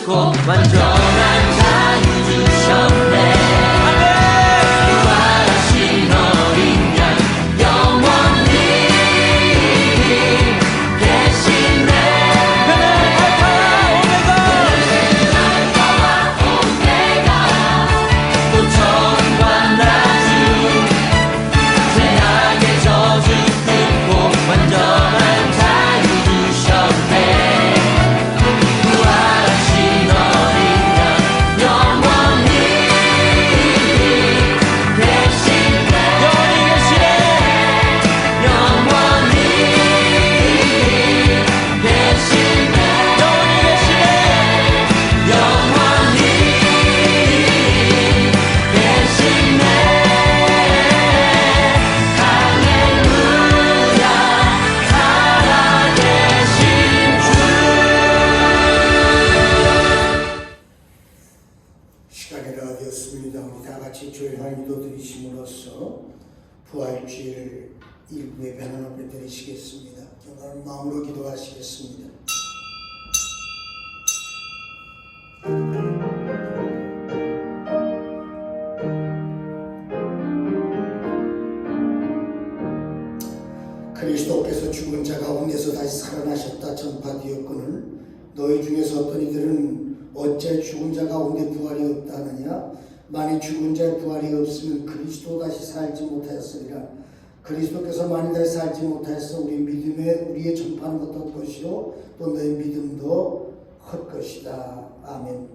듣고 완전한 자유 주셨네. 구하신 어린 양 영원히 계시네. 그는 알파와 오메가 또 처음과 나중 죄악의 저주 듣고 완전한 자유 주셨네. 구하신 어린 양 영원히 계시네. 영원히 계시네. 영원히 계시네. 할렐루야 살아계신 주. 시간이 다 되었습니다. 우리 다 같이 조용한 기도 드리심으로써 부활주일 일부 예배 하나님께 드리시겠습니다. 오늘 마음으로 기도하시겠습니다. 그리스도께서 죽은 자 가운데서 다시 살아나셨다 전파되었거늘 너희 중에서 어떤 이들은 어째 죽은 자 가운데 부활이 없다 하느냐. 만일 죽은 자의 부활이 없으면 그리스도 다시 살지 못하였으리라. 그리스도께서 만일 다시 살지 못하였어 우리의 전파는 것도 헛것이요 또 너희 믿음도 헛것이다. 아멘.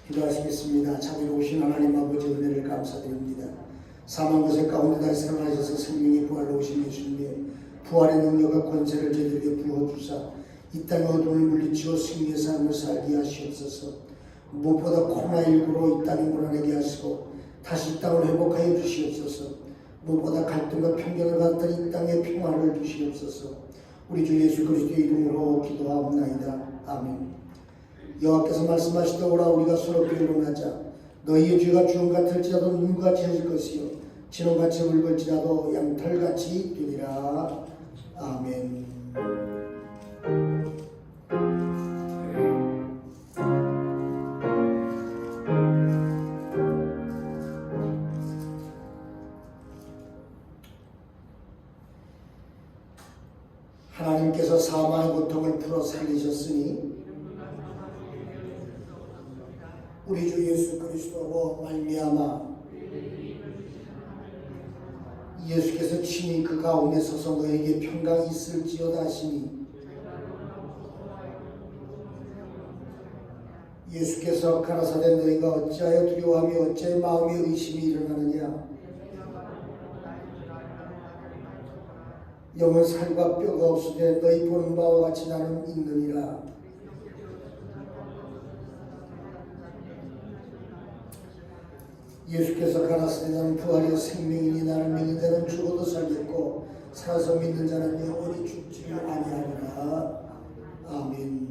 기도하시겠습니다. 자비로우신 하나님 아버지 은혜를 감사드립니다. 사망 거세 가운데 다시 살아나셔서 생명의 부활로 오신 예수님의 부활의 능력과 권세를 저희들에게 부어주사 이 땅의 어둠을 물리치고 승리의 삶을 살게 하시옵소서. 무엇보다 코로나19로 이 땅이 무난하게 하시고 다시 이 땅을 회복하여 주시옵소서. 무엇보다 갈등과 편견을 받던 이 땅에 평화를 주시옵소서. 우리 주 예수 그리스도의 이름으로 기도하옵나이다. 아멘. 여호와께서 말씀하시되 오라 우리가 서로 변론하자. 너희의 죄가 주홍 같을지라도 눈같이 해질 것이요 진홍같이 붉을지라도 양털같이 되리라. 아멘. 하나님께서 사망의 고통을 풀어 살리셨으니 우리 주 예수 그리스도로 말미암아 예수께서 친히 그 가운데 서서 너에게 평강이 있을지어다 하시니 예수께서 가라사대 너희가 어찌하여 두려워하며 어찌하여 마음에 의심이 일어나느냐. 영은 살과 뼈가 없으되 너희 보는 바와 같이 나는 있느니라. 예수께서 가라사대 나는 부활이요 생명이니 나를 믿는 자는 죽어도 살겠고 살아서 믿는 자는 영원히 죽지 아니하리라. 아멘.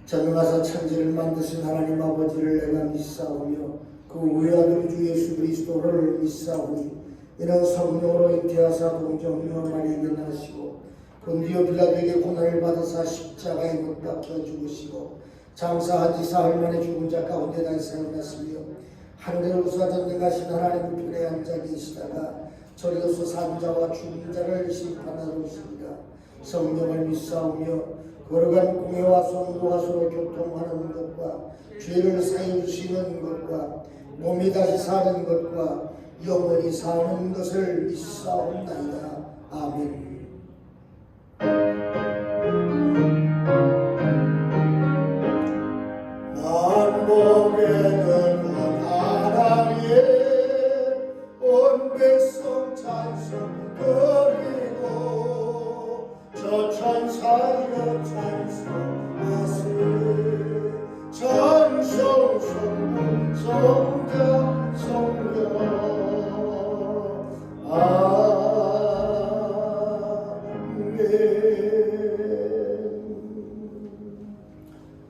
전능하사 천지를 만드신 하나님 아버지를 내가 믿사오며 그 외아들 주 예수 그리스도를 믿사오니 이는 성령으로 잉태하사 동정녀 마리아에게 나시고 본디오 빌라도에게 고난을 받으사 십자가에 못 박혀 죽으시고 장사한 지 사흘 만에 죽은 자 가운데 다시 살아났으며 하늘에 우사 전능하신 하나님 편에 앉아 계시다가 저리로서 산 자와 죽은 자를 심판하러 오시리라. 성령을 믿사오며 거룩한 공회와 성도가 서로 교통하는 것과 죄를 사해 주시는 것과 몸이 다시 사는 것과 영원히 사는 것을 믿사옵나이다. 아멘. 난 보게 된 하나님 온 백성 찬송 드리고 저 천사여 찬송하세. 찬송 성공 성자 성령 아멘.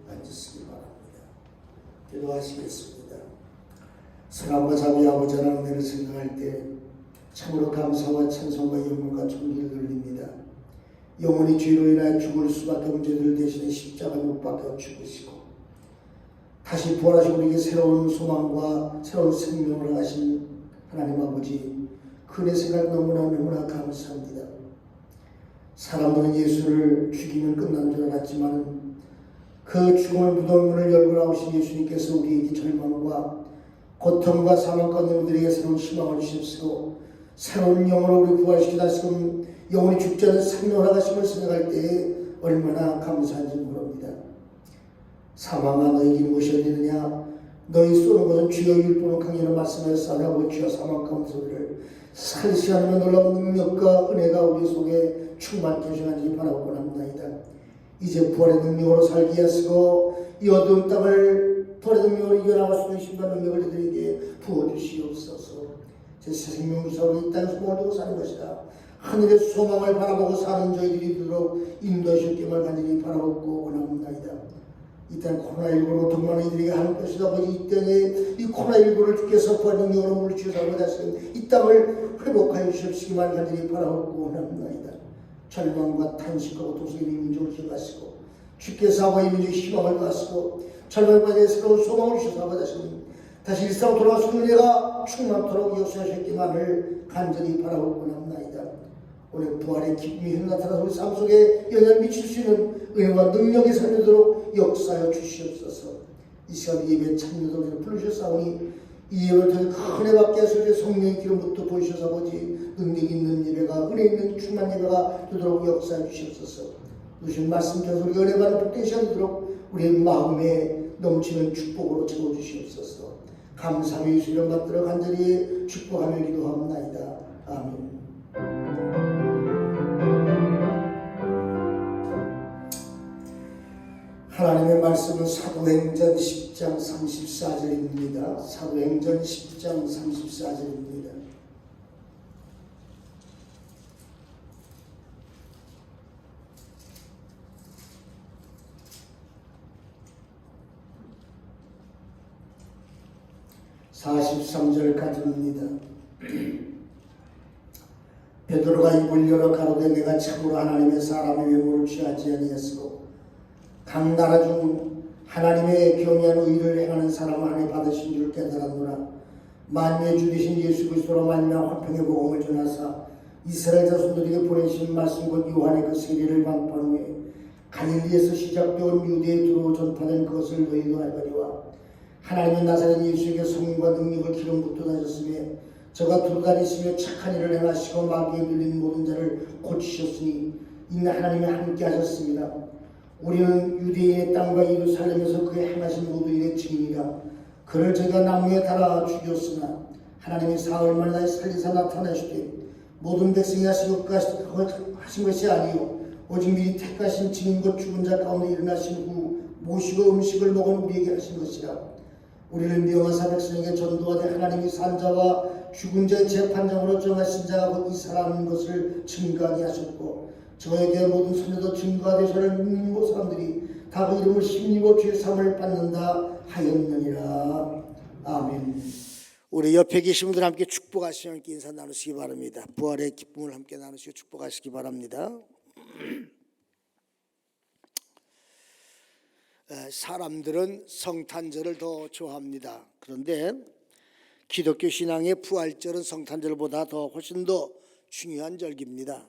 앉으시기 바랍니다. 기도하시겠습니다. 사랑과 자비 아버지 하나님 은혜를 생각할 때 참으로 감사와 찬송과 영광과 존귀를 돌립니다. 영원히 죄로 인하여 죽을 수밖에 없는 죄들 대신에 십자가 못 박혀 죽으시고 다시 부활하시고 우리에게 새로운 소망과 새로운 생명을 하신 하나님 아버지, 그 은혜 생각 너무나 감사합니다. 사람들은 예수를 죽이면 끝난 줄 알았지만 그 죽음을 무덤문을 열고 나오신 예수님께서 우리에게 절망과 고통과 사망 가운데 우리에게 새로운 희망을 주셨고 새로운 영혼을 우리 부활시켜 다시금 영혼이 죽지 않는 생명을 하심을 생각할 때에 얼마나 감사한지 모릅니다. 사망아 너에게 무엇이 되느냐, 너희 쏘는 것은 주여 율법은 강연을 말씀하여 싸우고 주여 사망 가운데 소리를 살시하는 놀라운 능력과 은혜가 우리 속에 충만케 하시는지 바라보고 남나이다. 이제 부활의 능력으로 살게 하시고 이 어두운 땅을 부활의 능력으로 이겨나갈 수 있는 신과 능력을 저들에게 부어주시옵소서. 제 생명 주사로 이 땅에 소망을 두고 사는 것이다. 하늘의 소망을 바라보고 사는 저희들이 되도록 인도하셨기를 간절히 바라보고 원합니다. 이 땅 코로나19로 동만 이들에게 하는 것이다. 아버지, 이 땅에 이 코로나19를 주께서 부활 능력으로 물리치셔서 다시금 이 땅을 회복하여 주시기만 간절히 바라보고 원합니다. 절망과 탄식과 고통 속에 민족을 기억하시고 주께서 아버지 민족의 희망을 가시고 절망에 빠져 새로운 소망을 주셔서 다시 일상으로 돌아가서 은혜가 충만토록 역사하셨기만을 간절히 바라보고 원합니다. 오늘 부활의 기쁨이 나타나서 우리 삶 속에 영향을 미칠 수 있는 은혜와 능력이 살려도록 역사하여 주시옵소서. 이 시간 예배 참여도를 부르셨사오니 이 예배를 통해 큰 은혜 받게 하소서. 성령의 기름부터 보이셔서 아버지 능력 있는 예배가 은혜 있는 충만 예배가 되도록 역사해 주시옵소서. 주신 말씀 통해서 우리가 은혜 받는 복된 시간이 되도록 우리의 마음에 넘치는 축복으로 채워주시옵소서. 감사하며 예수님 받들어 간절히 축복하며 기도합나이다. 아멘. 하나님의 말씀은 사도행전 10장 34절입니다. 사도행전 10장 34절입니다. (43절까지입니다) 베드로가 입을 열어 가로되 내가 참으로 하나님의 사람의 외모를 취하지 아니하였으고 각 나라 중 하나님의 경외한 의를 행하는 사람을 하나님 받으신 줄 깨달았노라. 만유의 주 되신 예수 그리스도로 말미암아 화평의 복음을 전하사 이스라엘 자손들에게 보내신 말씀 곧 요한의 그 세례를 방파한 후에 갈릴리에서 시작되어 유대에 들어오 전파된 것을 너희도 알거니와 하나님의 나사렛 예수에게 성령과 능력을 기름 붓도다셨으며 저가 두루다니시며 착한 일을 행하시고 마귀에 눌린 모든 자를 고치셨으니 이는 하나님이 함께 하셨습니다. 우리는 유대인의 땅과 예루살렘에서 그의 행하신 모든 일의 증인이라. 그를 저희가 나무에 달아 죽였으나 하나님이 사흘 만에 다시 살리사 나타나시되 모든 백성이 하신 것이 아니요 오직 미리 택하신 증인 곧 죽은 자 가운데 일어나신 후 모시고 음식을 먹은 우리에게 하신 것이라. 우리를 명하사 백성에게 전도하되 하나님이 산자와 죽은 자의 재판장으로 정하신 자가 곧 이 사람인 것을 증거하게 하셨고 저에 대한 모든 선녀도 증거하되 저를 믿는 사람들이 다 그 이름을 힘입어 주의 사함을 받는다 하였느니라. 아멘. 우리 옆에 계신 분들 함께 축복하시며 함께 인사 나누시기 바랍니다. 부활의 기쁨을 함께 나누시고 축복하시기 바랍니다. 사람들은 성탄절을 더 좋아합니다. 그런데 기독교 신앙의 부활절은 성탄절보다 더 훨씬 더 중요한 절기입니다.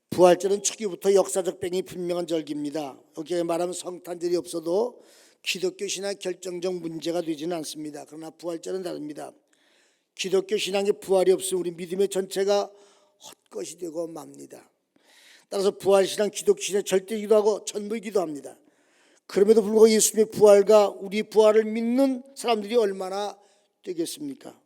부활절은 초기부터 역사적 배경이 분명한 절기입니다. 여기에 말하면 성탄절이 없어도 기독교 신앙의 결정적 문제가 되지는 않습니다. 그러나 부활절은 다릅니다. 기독교 신앙의 부활이 없으면 우리 믿음의 전체가 헛것이 되고 맙니다. 따라서 부활신앙 기독교 신앙의 절대이기도 하고 전부이기도 합니다. 그럼에도 불구하고 예수님의 부활과 우리 부활을 믿는 사람들이 얼마나 되겠습니까?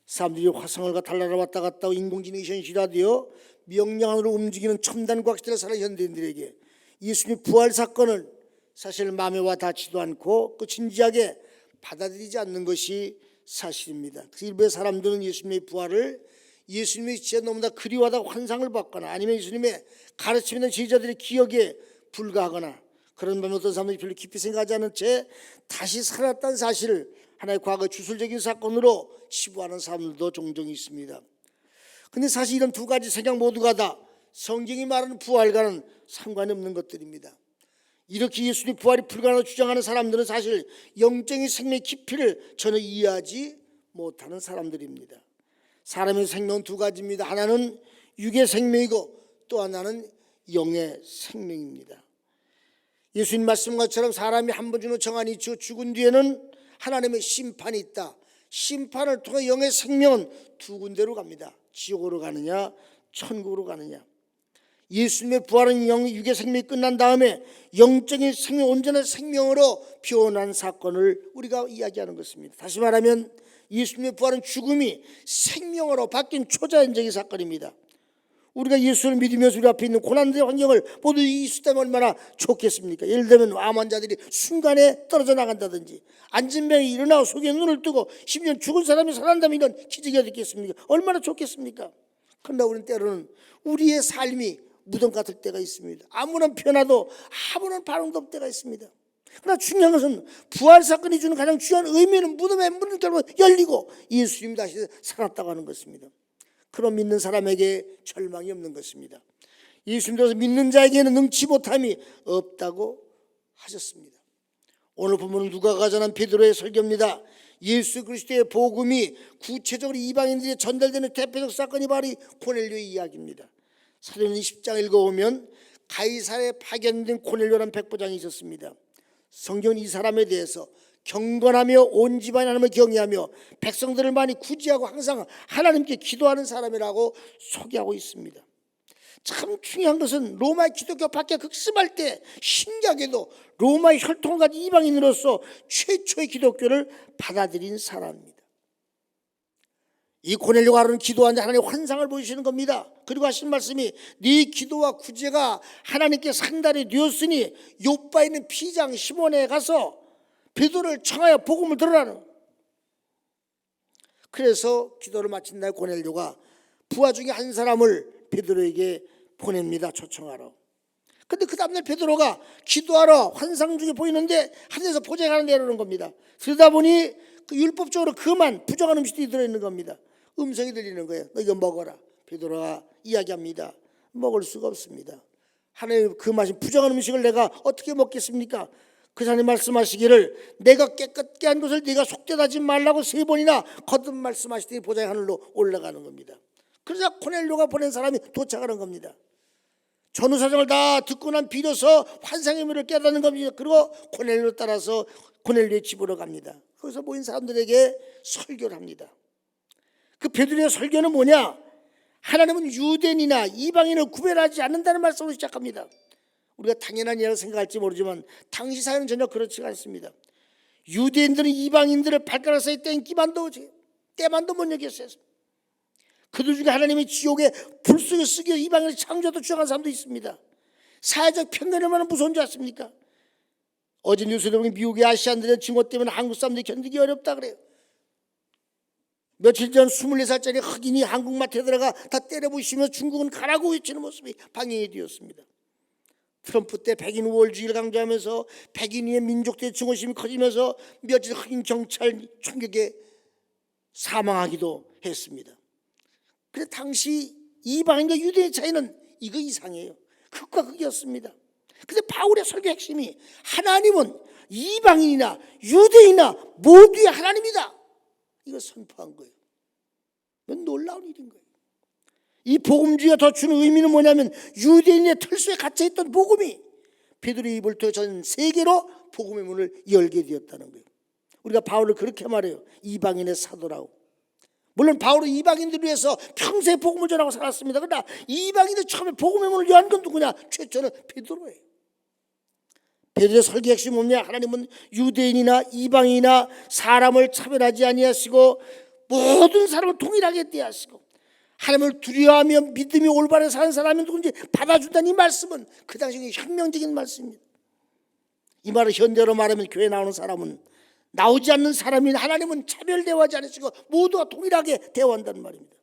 사람들이 화성을 달나라 왔다 갔다 하고 인공지능이 현실화되어 명량으로 움직이는 첨단 과학시대를 사는 현대인들에게 예수님의 부활 사건을 사실 마음에 와 닿지도 않고 그 진지하게 받아들이지 않는 것이 사실입니다. 그래서 일부의 사람들은 예수님의 부활을 예수님의 진짜 너무나 그리워하다고 환상을 받거나 아니면 예수님의 가르치는 제자들의 기억에 불과하거나 그런 반면 어떤 사람들이 별로 깊이 생각하지 않은 채 다시 살았다는 사실을 하나의 과거 주술적인 사건으로 치부하는 사람들도 종종 있습니다. 근데 사실 이런 두 가지 생각 모두가 다 성경이 말하는 부활과는 상관이 없는 것들입니다. 이렇게 예수님 부활이 불가능하다고 주장하는 사람들은 사실 영적인 생명의 깊이를 전혀 이해하지 못하는 사람들입니다. 사람의 생명은 두 가지입니다. 하나는 육의 생명이고 또 하나는 영의 생명입니다. 예수님 말씀 것처럼 사람이 한 번 주는 정한이 있고 죽은 뒤에는 하나님의 심판이 있다. 심판을 통해 영의 생명은 두 군데로 갑니다. 지옥으로 가느냐 천국으로 가느냐. 예수님의 부활은 육의 생명이 끝난 다음에 영적인 생명, 온전한 생명으로 변한 사건을 우리가 이야기하는 것입니다. 다시 말하면 예수님의 부활은 죽음이 생명으로 바뀐 초자연적인 사건입니다. 우리가 예수를 믿으면서 우리 앞에 있는 고난의 환경을 모두 있었다면 얼마나 좋겠습니까? 예를 들면 암 환자들이 순간에 떨어져 나간다든지, 앉은 병이 일어나고 속에 눈을 뜨고 심지어 죽은 사람이 살아난다면 이런 기적이 어디 있겠습니까? 얼마나 좋겠습니까? 그러나 우리는 때로는 우리의 삶이 무덤 같을 때가 있습니다. 아무런 변화도 아무런 반응도 없을 때가 있습니다. 그러나 중요한 것은 부활 사건이 주는 가장 중요한 의미는 무덤의 문이 결국 열리고 예수님이 다시 살았다고 하는 것입니다. 그런 믿는 사람에게 절망이 없는 것입니다. 예수님께서 믿는 자에게는 능치 못함이 없다고 하셨습니다. 오늘 본문은 누가가 전한 베드로의 설교입니다. 예수 그리스도의 복음이 구체적으로 이방인들에게 전달되는 대표적 사건이 바로 이 고넬료의 이야기입니다. 사도행전 10장 읽어보면 가이사랴에 파견된 고넬료라는 백부장이 있었습니다. 성경은 이 사람에 대해서 경건하며 온 집안이 하나님을 경외하며 백성들을 많이 구제하고 항상 하나님께 기도하는 사람이라고 소개하고 있습니다. 참 중요한 것은 로마의 기독교 밖에 극심할 때 신기하게도 로마의 혈통을 가진 이방인으로서 최초의 기독교를 받아들인 사람입니다. 이 고넬료가 하루는 기도하는데 하나님의 환상을 보여주시는 겁니다. 그리고 하신 말씀이 네 기도와 구제가 하나님께 상달이 되었으니 욥바에 있는 피장 시몬에 가서 베드로를 청하여 복음을 들으라는. 그래서 기도를 마친 날 고넬료가 부하 중에 한 사람을 베드로에게 보냅니다. 초청하러. 근데 그 다음날 베드로가 기도하러 환상 중에 보이는데 하늘에서 보좌가 하나 내려오는 겁니다. 그러다 보니 그 율법적으로 그만 부정한 음식들이 들어있는 겁니다. 음성이 들리는 거예요. 너 이거 먹어라. 베드로가 이야기합니다. 먹을 수가 없습니다. 하나님 그 맛이 부정한 음식을 내가 어떻게 먹겠습니까? 그 사람이 말씀하시기를 내가 깨끗게 한 것을 네가 속되하지 말라고 3번이나 거듭 말씀하시더니 보좌의 하늘로 올라가는 겁니다. 그러자 고넬료가 보낸 사람이 도착하는 겁니다. 전후 사정을 다 듣고 난 비로소 환상의 의미를 깨닫는 겁니다. 그리고 고넬료 따라서 고넬료의 집으로 갑니다. 거기서 모인 사람들에게 설교를 합니다. 그 베드로의 설교는 뭐냐? 하나님은 유대인이나 이방인을 구별하지 않는다는 말씀으로 시작합니다. 우리가 당연한 일이라고 생각할지 모르지만 당시 사회는 전혀 그렇지 않습니다. 유대인들은 이방인들을 발가락 사이에 때만도 못 여겼어요. 그들 중에 하나님이 지옥에 불 속에 쓰기로 이방인을 창조하다 주장한 사람도 있습니다. 사회적 편견이 얼마나 무서운지 아십니까? 어제 뉴스를 보면 미국의 아시안들의 증오 때문에 한국 사람들이 견디기 어렵다 그래요. 며칠 전 24살짜리 흑인이 한국마트에 들어가 다 때려부시며 중국은 가라고 외치는 모습이 방영이 되었습니다. 트럼프 때 백인 우월주의를 강조하면서 백인 위의 민족대의 증오심이 커지면서 며칠 흑인 경찰 총격에 사망하기도 했습니다. 그래서 당시 이방인과 유대인의 차이는 이거 이상이에요. 극과 극이었습니다. 그런데 바울의 설교 핵심이 하나님은 이방인이나 유대인이나 모두의 하나님이다. 이걸 선포한 거예요. 이건 놀라운 일인 거예요. 이 복음주의가 더 주는 의미는 뭐냐면 유대인의 틀 속에 갇혀있던 복음이 베드로의 입을 통해 전 세계로 복음의 문을 열게 되었다는 거예요. 우리가 바울을 그렇게 말해요. 이방인의 사도라고. 물론 바울은 이방인들을 위해서 평생 복음을 전하고 살았습니다. 그러나 이방인들 처음에 복음의 문을 연 건 누구냐? 최초는 베드로예요. 베드로의 설교 핵심이 뭐냐? 하나님은 유대인이나 이방인이나 사람을 차별하지 아니하시고 모든 사람을 동일하게 대하시고 하나님을 두려워하며 믿음이 올바른 사는 사람이 누군지 받아준다는 이 말씀은 그 당시 혁명적인 말씀입니다. 이 말을 현대로 말하면 교회 나오는 사람은 나오지 않는 사람인 하나님은 차별 대화하지 않으시고 모두가 동일하게 대화한다는 말입니다.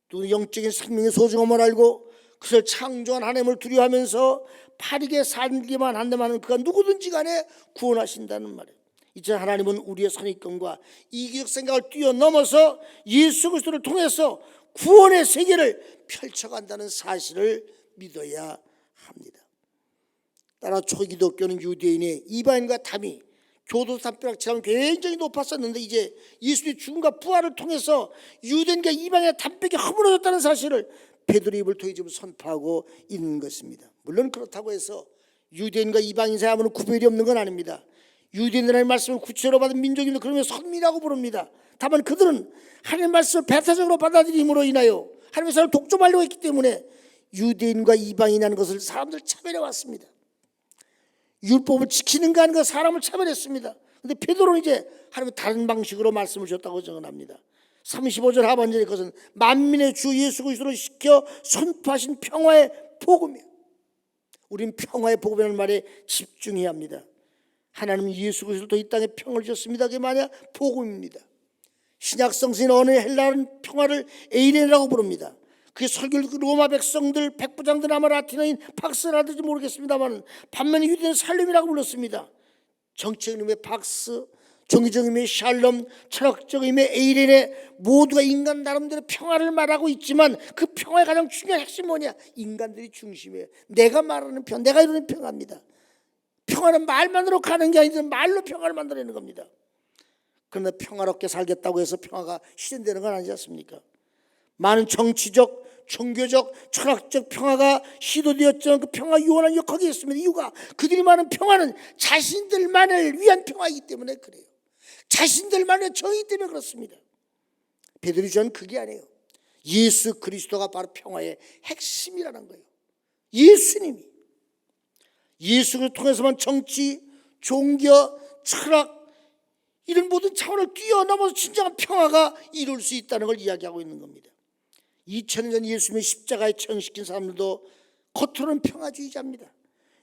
또 영적인 생명의 소중함을 알고 그것을 창조한 하나님을 두려워하면서 바르게 살기만 한다면 그가 누구든지 간에 구원하신다는 말이에요. 이제 하나님은 우리의 선입견과 이기적 생각을 뛰어넘어서 예수 그리스도를 통해서 구원의 세계를 펼쳐간다는 사실을 믿어야 합니다. 따라 초기독교는 유대인의 이방인과 담이 교도 담벼락처럼 굉장히 높았었는데 이제 예수의 죽음과 부활을 통해서 유대인과 이방인의 담벽이 허물어졌다는 사실을 베드로의 입을 통해 지금 선포하고 있는 것입니다. 물론 그렇다고 해서 유대인과 이방인 사이 아무런 구별이 없는 건 아닙니다. 유대인들의 말씀을 구체로 받은 민족인들 그러면 선민이라고 부릅니다. 다만 그들은 하나님의 말씀을 배타적으로 받아들임으로 인하여 하나님의 사람을 독점하려고 했기 때문에 유대인과 이방인이라는 것을 사람들 차별해 왔습니다. 율법을 지키는가 하는 것 사람을 차별했습니다. 그런데 베드로는 이제 하나님은 다른 방식으로 말씀을 주셨다고 증언합니다. 35절 하반절에 그것은 만민의 주 예수 그리스도를 시켜 선포하신 평화의 복음이에요. 우리는 평화의 복음이라는 말에 집중해야 합니다. 하나님은 예수 그리스도도 이 땅에 평화를 주셨습니다. 그게 만약 복음입니다. 신약 성서인 어느 헬라는 평화를 에이레라고 부릅니다. 그게 설교를 로마 백성들 백부장들 아마 라틴어인 박스라든지 모르겠습니다만 반면에 유대인은 살렘이라고 불렀습니다. 정치적 의미의 박스, 종교적 의미의 샬롬, 철학적 의미의 에이레네 모두가 인간 나름대로 평화를 말하고 있지만 그 평화의 가장 중요한 핵심이 뭐냐? 인간들이 중심이에요. 내가 말하는 평화, 내가 이루는 평화입니다. 평화는 말만으로 가는 게 아니라 말로 평화를 만들어내는 겁니다. 그런데 평화롭게 살겠다고 해서 평화가 실현되는 건 아니지 않습니까? 많은 정치적, 종교적, 철학적 평화가 시도되었지만 그 평화 유한한 역학이 있습니다. 이유가 그들이 말하는 평화는 자신들만을 위한 평화이기 때문에 그래요. 자신들만의 정의 때문에 그렇습니다. 베드로이 저는 그게 아니에요. 예수 그리스도가 바로 평화의 핵심이라는 거예요. 예수님이 예수를 통해서만 정치, 종교, 철학 이런 모든 차원을 뛰어넘어서 진정한 평화가 이룰 수 있다는 걸 이야기하고 있는 겁니다. 2000년 전 예수님의 십자가에 처형시킨 사람들도 겉으로는 평화주의자입니다.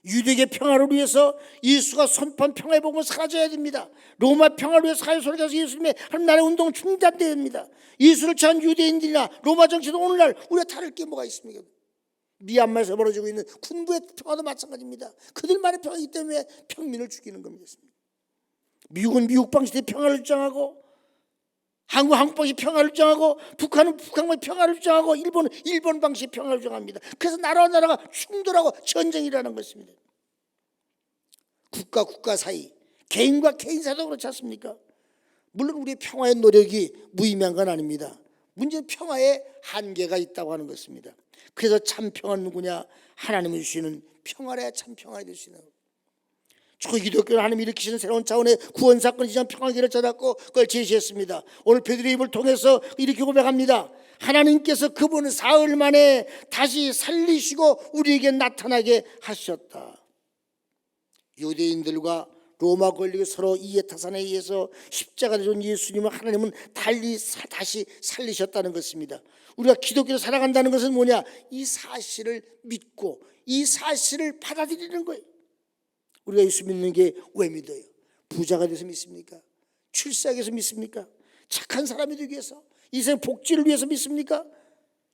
유대계 평화를 위해서 예수가 선포한 평화의 복음은 사라져야 됩니다. 로마 평화를 위해서 사회소리가서 예수님의 한 나라의 운동은 중단돼야 됩니다. 예수를 취한 유대인들이나 로마 정치도 오늘날 우리가 다를 게 뭐가 있습니까? 미얀마에서 벌어지고 있는 군부의 평화도 마찬가지입니다. 그들만의 평화이기 때문에 평민을 죽이는 겁니다. 미국은 미국 방식의 평화를 주장하고 한국 방식의 평화를 주장하고 북한은 북한 방식의 평화를 주장하고 일본은 일본 방식의 평화를 주장합니다. 그래서 나라와 나라가 충돌하고 전쟁이라는 것입니다. 국가 사이, 개인과 개인 사이도 그렇지 않습니까? 물론 우리의 평화의 노력이 무의미한 건 아닙니다. 문제는 평화에 한계가 있다고 하는 것입니다. 그래서 참 평화는 누구냐? 하나님이 주시는 평화래야 참 평화가 될 수 있는 거예요. 초기독교는 하나님이 일으키시는 새로운 차원의 구원 사건이 지금 평화기를 찾았고 그걸 제시했습니다. 오늘 베드로의 입을 통해서 이렇게 고백합니다. 하나님께서 그분을 사흘 만에 다시 살리시고 우리에게 나타나게 하셨다. 유대인들과 로마 권력이 서로 이해타산에 의해서 십자가에 준 예수님을 하나님은 다시 살리셨다는 것입니다. 우리가 기독교를 살아간다는 것은 뭐냐? 이 사실을 믿고 이 사실을 받아들이는 거예요. 우리가 예수 믿는 게 왜 믿어요? 부자가 돼서 믿습니까? 출세하기 위해서 믿습니까? 착한 사람이 되기 위해서? 인생 복지를 위해서 믿습니까?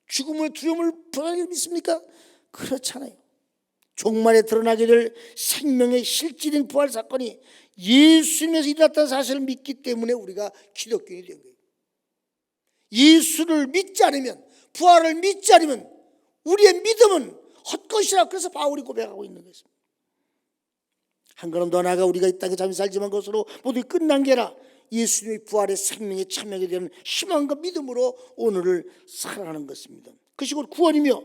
죽음을 두려움을 불안하게 믿습니까? 그렇잖아요. 종말에 드러나게 될 생명의 실질인 부활 사건이 예수님에서 일어났다는 사실을 믿기 때문에 우리가 기독교인이 된 거예요. 예수를 믿지 않으면, 부활을 믿지 않으면 우리의 믿음은 헛것이라. 그래서 바울이 고백하고 있는 것입니다. 한 걸음 더 나아가 우리가 이 땅에 잠시 살지만 것으로 모두 끝난 게라 예수님의 부활의 생명에 참여하게 되는 희망과 믿음으로 오늘을 살아가는 것입니다. 그것이 곧 구원이며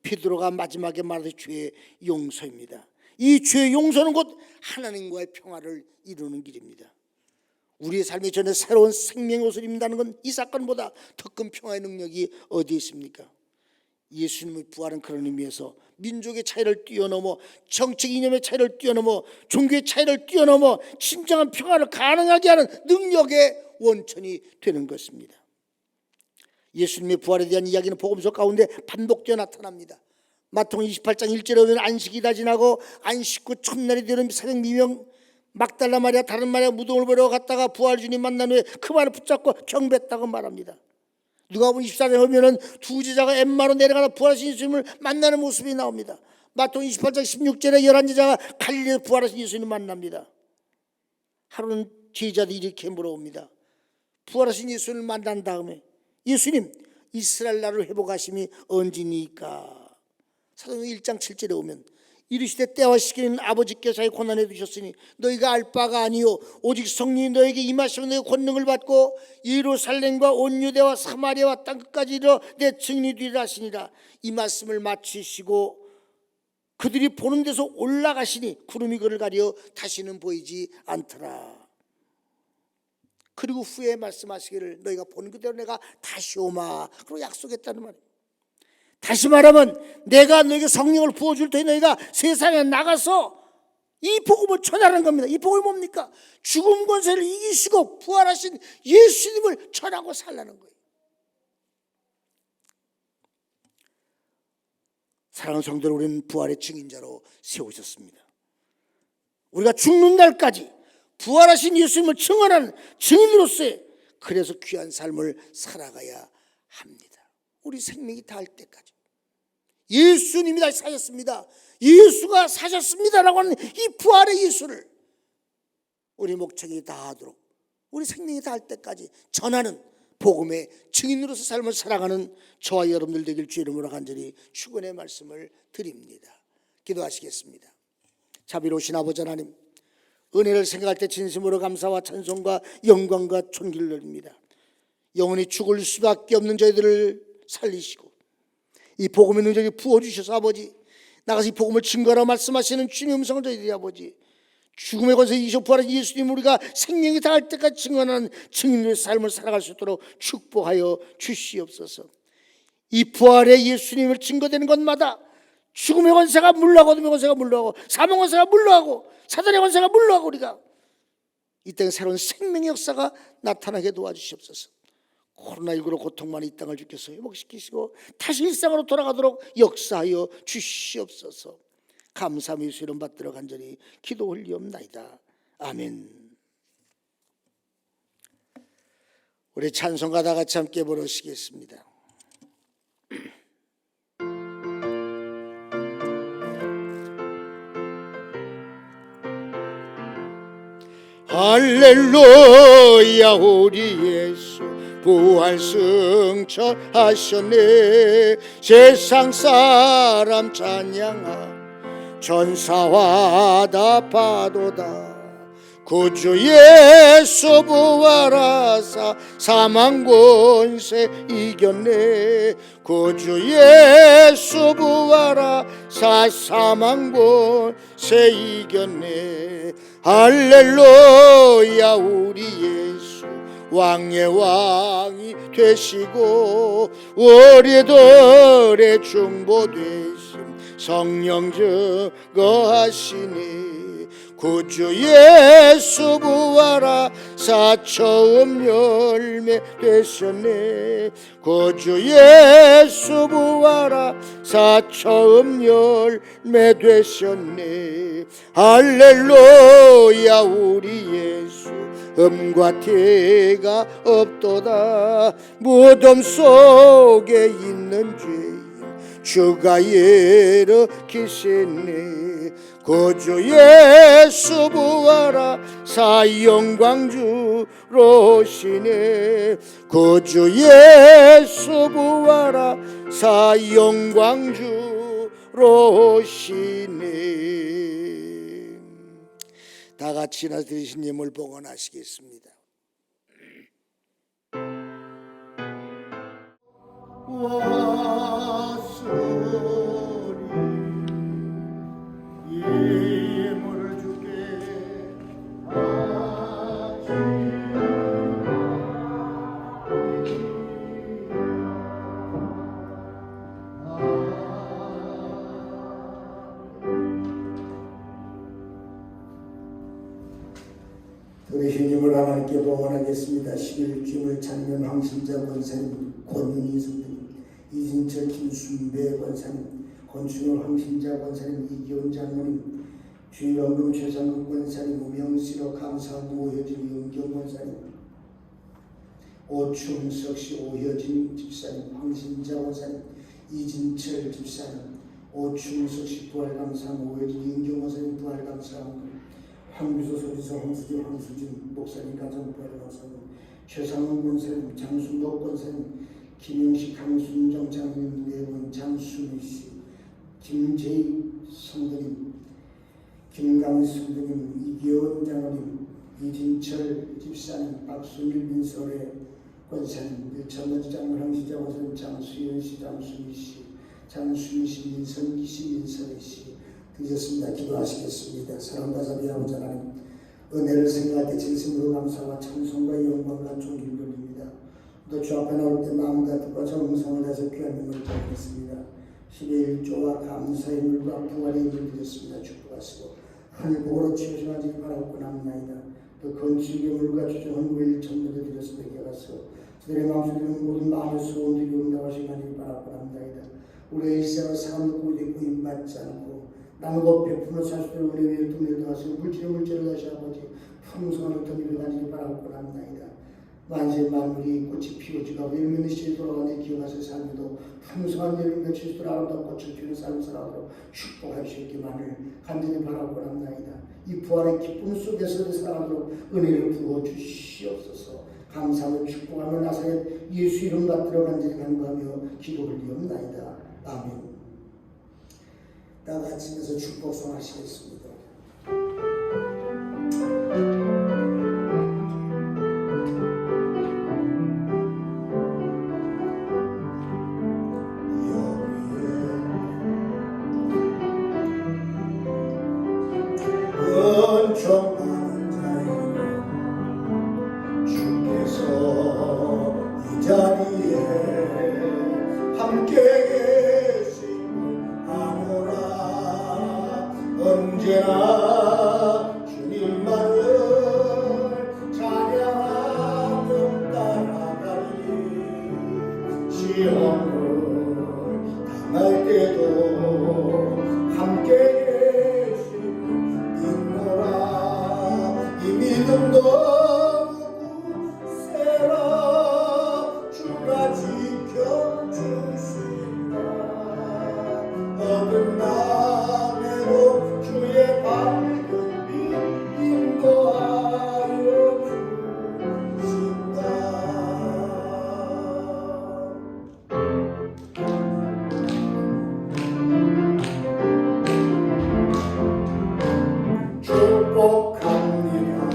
베드로가 마지막에 말하는 죄의 용서입니다. 이 죄의 용서는 곧 하나님과의 평화를 이루는 길입니다. 우리의 삶의 전에 새로운 생명의 옷을 입는다는 건 이 사건보다 더 큰 평화의 능력이 어디에 있습니까? 예수님의 부활은 그런 의미에서 민족의 차이를 뛰어넘어 정책 이념의 차이를 뛰어넘어 종교의 차이를 뛰어넘어 진정한 평화를 가능하게 하는 능력의 원천이 되는 것입니다. 예수님의 부활에 대한 이야기는 복음서 가운데 반복되어 나타납니다. 마태복음 28장 1절에 보면 안식이 다 지나고 안식 후 첫날이 되는 새벽 미명 막달라 마리아 다른 마리아 무덤을 보러 갔다가 부활 주님 만난 후에 그 말을 붙잡고 경배했다고 말합니다. 누가복음 24장에 보면은 두 제자가 엠마로 내려가다 부활하신 예수님을 만나는 모습이 나옵니다. 마태복음 28장 16절에 11 제자가 갈릴리에서 부활하신 예수님을 만납니다. 하루는 제자들이 이렇게 물어옵니다. 부활하신 예수를 만난 다음에 예수님, 이스라엘 나라를 회복하심이 언제니까? 사도행전 1장 7절에 오면 이르시되 때와 시기는 아버지께서 자기 고난에 두셨으니 너희가 알 바가 아니요 오직 성령이 너에게 임하시면 너희가 권능을 받고 예루살렘과 온 유대와 사마리아와 땅끝까지 이르러 내 증인이 되리라 하시니라. 이 말씀을 마치시고 그들이 보는 데서 올라가시니 구름이 그를 가려 다시는 보이지 않더라. 그리고 후에 말씀하시기를 너희가 본 그대로 내가 다시 오마. 그리고 약속했다는 말이에요. 다시 말하면 내가 너에게 성령을 부어줄 테니 너희가 세상에 나가서 이 복음을 전하는 겁니다. 이 복음이 뭡니까? 죽음 권세를 이기시고 부활하신 예수님을 전하고 살라는 거예요. 사랑하는 성도들, 우리는 부활의 증인자로 세우셨습니다. 우리가 죽는 날까지 부활하신 예수님을 증언하는 증인으로서의 그래서 귀한 삶을 살아가야 합니다. 우리 생명이 닿을 때까지 예수님이 다시 사셨습니다, 예수가 사셨습니다라고 하는 이 부활의 예수를 우리 목적이 다하도록 우리 생명이 닿을 때까지 전하는 복음의 증인으로서 삶을 살아가는 저와 여러분들 되길 주의 이름으로 간절히 축원의 말씀을 드립니다. 기도하시겠습니다. 자비로우신 아버지 하나님, 은혜를 생각할 때 진심으로 감사와 찬송과 영광과 존귀를 드립니다. 영원히 죽을 수밖에 없는 저희들을 살리시고 이 복음의 능력이 부어주셔서 아버지, 나가서 이 복음을 증거하라 말씀하시는 주님의 음성을 저희들이 아버지 죽음의 권세 이기시고 부활하신 예수님 우리가 생명이 닿을 때까지 증언하는 증인의 삶을 살아갈 수 있도록 축복하여 주시옵소서. 이 부활의 예수님을 증거되는 것마다 죽음의 권세가 물러가고 어둠의 권세가 물러가고 사망 권세가 물러가고 사단의 권세가 물러가고 우리가 이 땅에 새로운 생명의 역사가 나타나게 도와주시옵소서. 코로나19로 고통만 이 땅을 주께서 회복시키시고 다시 일상으로 돌아가도록 역사하여 주시옵소서. 감사함의 예수 이름 받들어 간절히 기도 올리옵나이다. 아멘. 우리 찬송가 다 같이 함께 부르시겠습니다. 할렐루야 우리 예수 부활 승천하셨네. 세상 사람 찬양하 천사와 다 파도다. 구주 예수 부활하사 사망 권세 이겼네. 구주 예수 부활하사 사망 권세 이겼네. 할렐루야 우리 예수 왕의 왕이 되시고 우리들의 중보 되심 성령 증거하시니. 구주 예수 부활하사 처음 열매 되셨네. 구주 예수 부활하사 처음 열매 되셨네. 할렐루야 우리 예수 음과 태가 없도다. 무덤 속에 있는 죄인 주가 일으키시네. 구주 예수 부활하사 영광주로 오시네. 구주 예수 부활하사 영광주로 오시네. 다 같이 나 들으신 예물 봉헌하시겠습니다. 예물을 주께 들으신 힘을 하나님께 봉헌하겠습니다. 11주임을 찬양 황신자 권사님, 권윤희 선생님, 이진철 김순배 권사님, 권순호 황신자 권사님, 이기훈 장로님, 주일원금 최상금 권사님, 우명시로 강사하고 오효진 윤경 권사님, 오충석시 오효진 집사님, 황신자 권사님, 이진철 집사님, 오충석시 부활감사함 오효진 윤경 권사님 부활감사함, 황규소 소리서 황수진 목사님 가정 부활의 박사님, 최상훈 권사님, 장순복 권사님, 김영식 강순정 장로님 네 분, 장수미 씨, 김재희 성도님, 김강수 성도님, 이기원 장로님, 이진철 집사님, 박순일 민설의 권사님, 일천머지 장로 황시자 권사님, 장수현 씨, 장수미 씨, 장수미 씨, 민선기 씨, 민설의 씨 드렸습니다. 기도하시겠습니다. 사랑과 자비 아버지 하나님, 은혜를 생각할 때 진심으로 감사와 찬송과 영광과 존귀를 돌립니다. 또 주 앞에 나올 때 마음과 뜻과 정성을 다해서 귀한 힘을 드리겠습니다. 10의 1조와 감사의 물과 부활의 힘을 드렸습니다. 축복하시고 하늘 보고로 치우셔가지기 바라고 나옵나이다. 또 건축의 물과 주정한 후에 1천물을 드렸으며 기어가서 그들의 마음속에 있는 모든 마음의 소원들이 응답하시기 바라고 나옵나이다. 우리의 일생을 사람을 꾸짖고 임받지 않고 나누고 베풀어 살 수 있는 은혜 위에 tum을 더하시고 물질을 다시 아버지 풍성한 어떤 일을 가지기 바라고 나옵나이다. 만세 만물이 꽃이 피어지고 일면의 시에 돌아가는 기억하실 삶에도 풍성한 일을 맺힐 수 있도록 아름다운 꽃을 피우는 삶을 살아가도록 축복하시기만을 간절히 바라고 나옵나이다. 이 부활의 기쁨 속에서 살아가도록 은혜를 부어주시옵소서. 감사하며 축복하며 나사렛 예수 이름 받들어 간절히 간구하며 기도 올리옵나이다. 아멘. 다 같이 해서 축복 성하시겠습니다. 은총 많은 자여 주께서 이 자리에 함께 언제나 주님만을 찬양하며 따라가리. 시험을 당할 때도 함께 계시는 믿노라. 이 믿음도 굳세라. 주가 지켜주신다. 어긋남에도 주의 밝은 빛 인도하여 주신다. 축복합니다.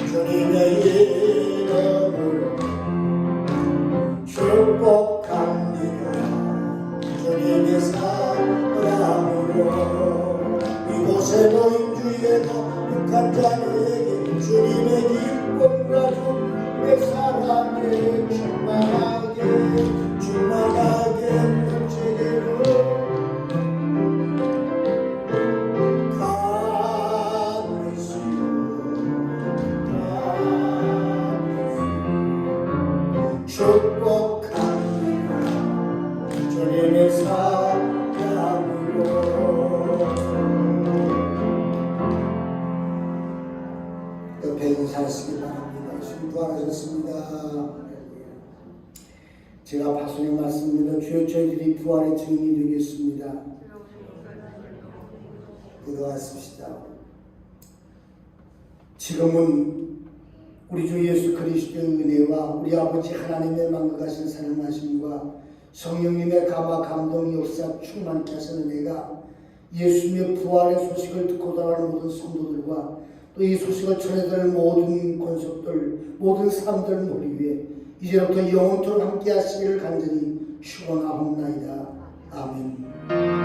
주님의 이름으로 축복합니다. 주님의 사랑으로 이곳에 모인 주에도 육한 자녀에게 주님의 기쁨과 주님의 사랑에 충만하게 넘치기를 간구했습니다. 축복합니다. 주님의 사랑으로. 옆에 인사하시기 바랍니다. 예수님 부활하셨습니다. 제가 파송의 말씀입니다. 주여 저희들이 부활의 증인이 되겠습니다. 기도하십시다. 지금은 우리 주 예수 그리스도의 은혜와 우리 아버지 하나님의 만극하신 사랑하심과 성령님의 감화 감동 역사 충만케 하시는 은혜가 예수님의 부활의 소식을 듣고 돌아가는 모든 성도들과 또 이 소식을 전해드릴 모든 권속들 모든 사람들 머리 위에 이제부터 영원토록 함께 하시기를 간절히 축원하옵나이다. 아멘.